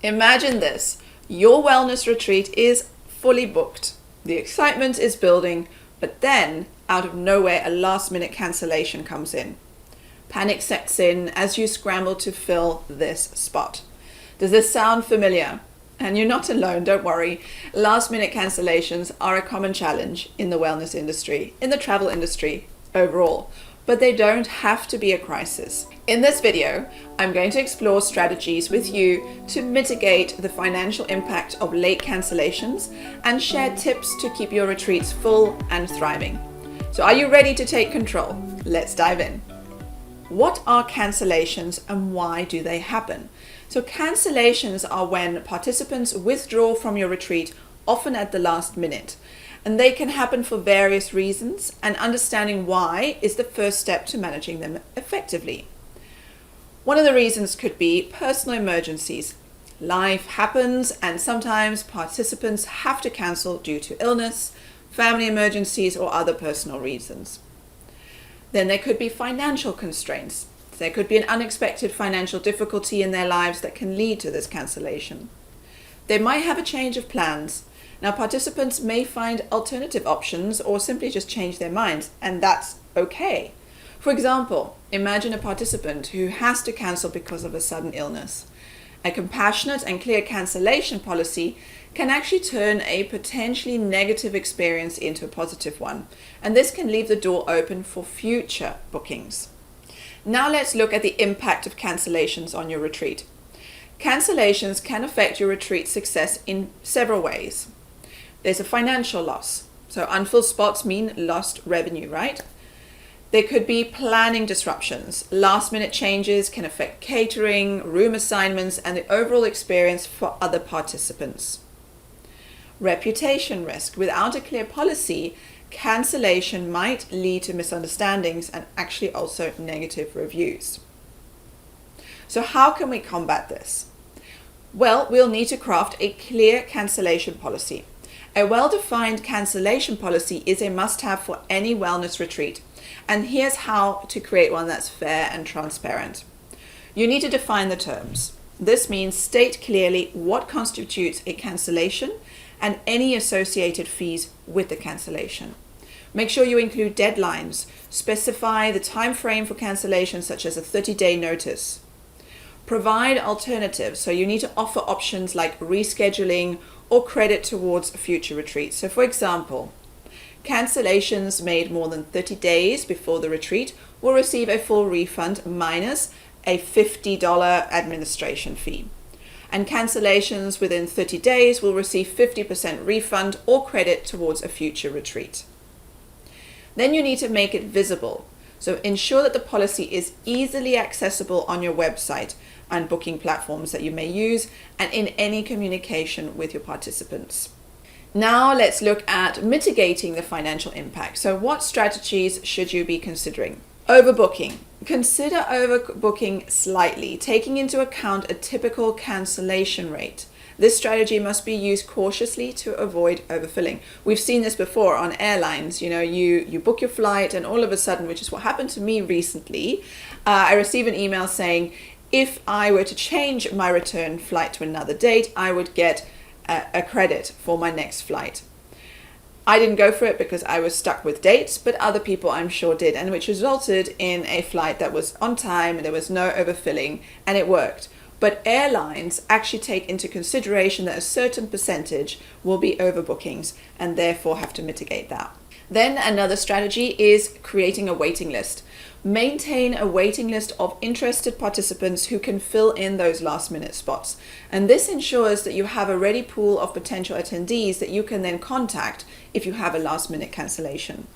Imagine this. Your wellness retreat is fully booked. The excitement is building, but then, out of nowhere, a last-minute cancellation comes in. Panic sets in as you scramble to fill this spot. Does this sound familiar? And you're not alone, don't worry. Last-minute cancellations are a common challenge in the wellness industry, in the travel industry overall, but they don't have to be a crisis. In this video, I'm going to explore strategies with you to mitigate the financial impact of late cancellations and share tips to keep your retreats full and thriving. So are you ready to take control? Let's dive in. What are cancellations and why do they happen? So cancellations are when participants withdraw from your retreat, often at the last minute. And they can happen for various reasons, and understanding why is the first step to managing them effectively. One of the reasons could be personal emergencies. Life happens, and sometimes participants have to cancel due to illness, family emergencies, or other personal reasons. Then there could be financial constraints. There could be an unexpected financial difficulty in their lives that can lead to this cancellation. They might have a change of plans. Now, participants may find alternative options or simply just change their minds, and that's okay. For example, imagine a participant who has to cancel because of a sudden illness. A compassionate and clear cancellation policy can actually turn a potentially negative experience into a positive one, and this can leave the door open for future bookings. Now let's look at the impact of cancellations on your retreat. Cancellations can affect your retreat success in several ways. There's a financial loss. So unfilled spots mean lost revenue, right? There could be planning disruptions. Last minute changes can affect catering, room assignments, and the overall experience for other participants. Reputation risk. Without a clear policy, cancellation might lead to misunderstandings and actually also negative reviews. So how can we combat this? Well, we'll need to craft a clear cancellation policy. A well-defined cancellation policy is a must-have for any wellness retreat. And here's how to create one that's fair and transparent. You need to define the terms. This means state clearly what constitutes a cancellation and any associated fees with the cancellation. Make sure you include deadlines. Specify the time frame for cancellation, such as a 30-day notice. Provide alternatives. So you need to offer options like rescheduling or credit towards future retreats. So for example, cancellations made more than 30 days before the retreat will receive a full refund minus a $50 administration fee. And cancellations within 30 days will receive 50% refund or credit towards a future retreat. Then you need to make it visible. So ensure that the policy is easily accessible on your website and booking platforms that you may use, and in any communication with your participants. Now let's look at mitigating the financial impact. So what strategies should you be considering? Overbooking. Consider overbooking slightly, taking into account a typical cancellation rate. This strategy must be used cautiously to avoid overfilling. We've seen this before on airlines. You book your flight and all of a sudden, which is what happened to me recently, I received an email saying, if I were to change my return flight to another date, I would get a credit for my next flight. I didn't go for it because I was stuck with dates, but other people I'm sure did, and which resulted in a flight that was on time, there was no overfilling, and it worked. But airlines actually take into consideration that a certain percentage will be overbookings and therefore have to mitigate that. Then another strategy is creating a waiting list. Maintain a waiting list of interested participants who can fill in those last minute spots. And this ensures that you have a ready pool of potential attendees that you can then contact if you have a last minute cancellation.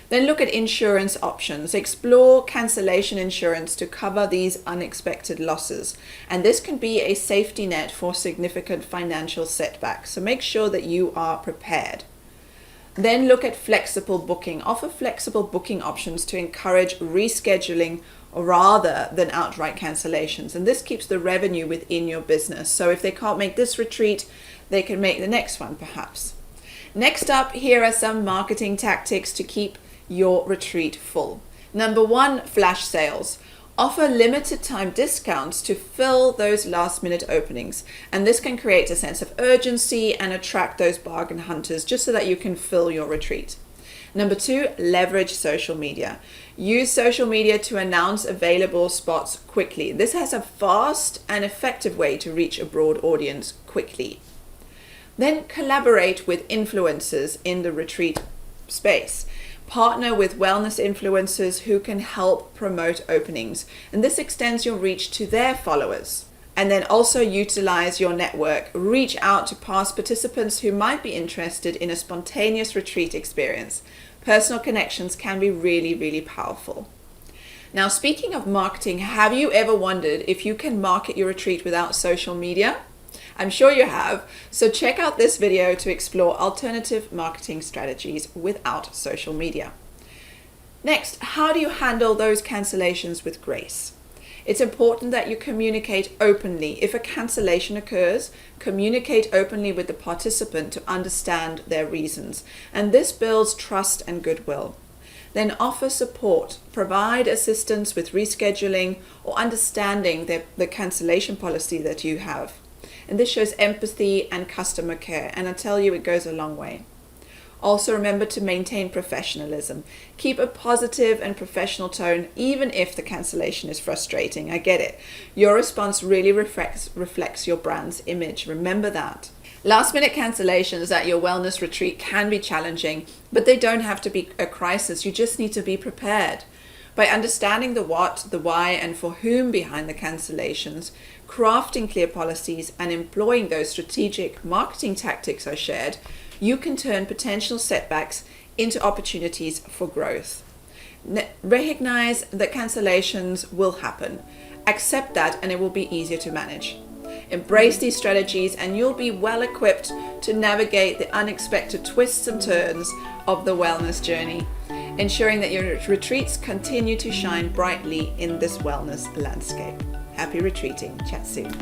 Then look at insurance options. Explore cancellation insurance to cover these unexpected losses. And this can be a safety net for significant financial setbacks. So make sure that you are prepared. Then look at flexible booking. Offer flexible booking options to encourage rescheduling rather than outright cancellations. And this keeps the revenue within your business. So if they can't make this retreat, they can make the next one perhaps. Next up, here are some marketing tactics to keep your retreat full. Number one, flash sales. Offer limited time discounts to fill those last minute openings. And this can create a sense of urgency and attract those bargain hunters just so that you can fill your retreat. Number 2, leverage social media. Use social media to announce available spots quickly. This has a fast and effective way to reach a broad audience quickly. Then collaborate with influencers in the retreat space. Partner with wellness influencers who can help promote openings, and this extends your reach to their followers. And then also utilize your network. Reach out to past participants who might be interested in a spontaneous retreat experience. Personal connections can be really, really powerful. Now, speaking of marketing, have you ever wondered if you can market your retreat without social media? I'm sure you have, so check out this video to explore alternative marketing strategies without social media. Next, how do you handle those cancellations with grace? It's important that you communicate openly. If a cancellation occurs, communicate openly with the participant to understand their reasons, and this builds trust and goodwill. Then offer support, provide assistance with rescheduling or understanding the cancellation policy that you have. And this shows empathy and customer care, and I tell you, it goes a long way. Also remember to maintain professionalism. Keep a positive and professional tone, even if the cancellation is frustrating. I get it. Your response really reflects your brand's image. Remember that. Last minute cancellations at your wellness retreat can be challenging, but they don't have to be a crisis. You just need to be prepared. By understanding the what, the why, and for whom behind the cancellations, crafting clear policies, and employing those strategic marketing tactics I shared, you can turn potential setbacks into opportunities for growth. Recognize that cancellations will happen. Accept that, and it will be easier to manage. Embrace these strategies, and you'll be well equipped to navigate the unexpected twists and turns of the wellness journey, ensuring that your retreats continue to shine brightly in this wellness landscape. Happy retreating. Chat soon.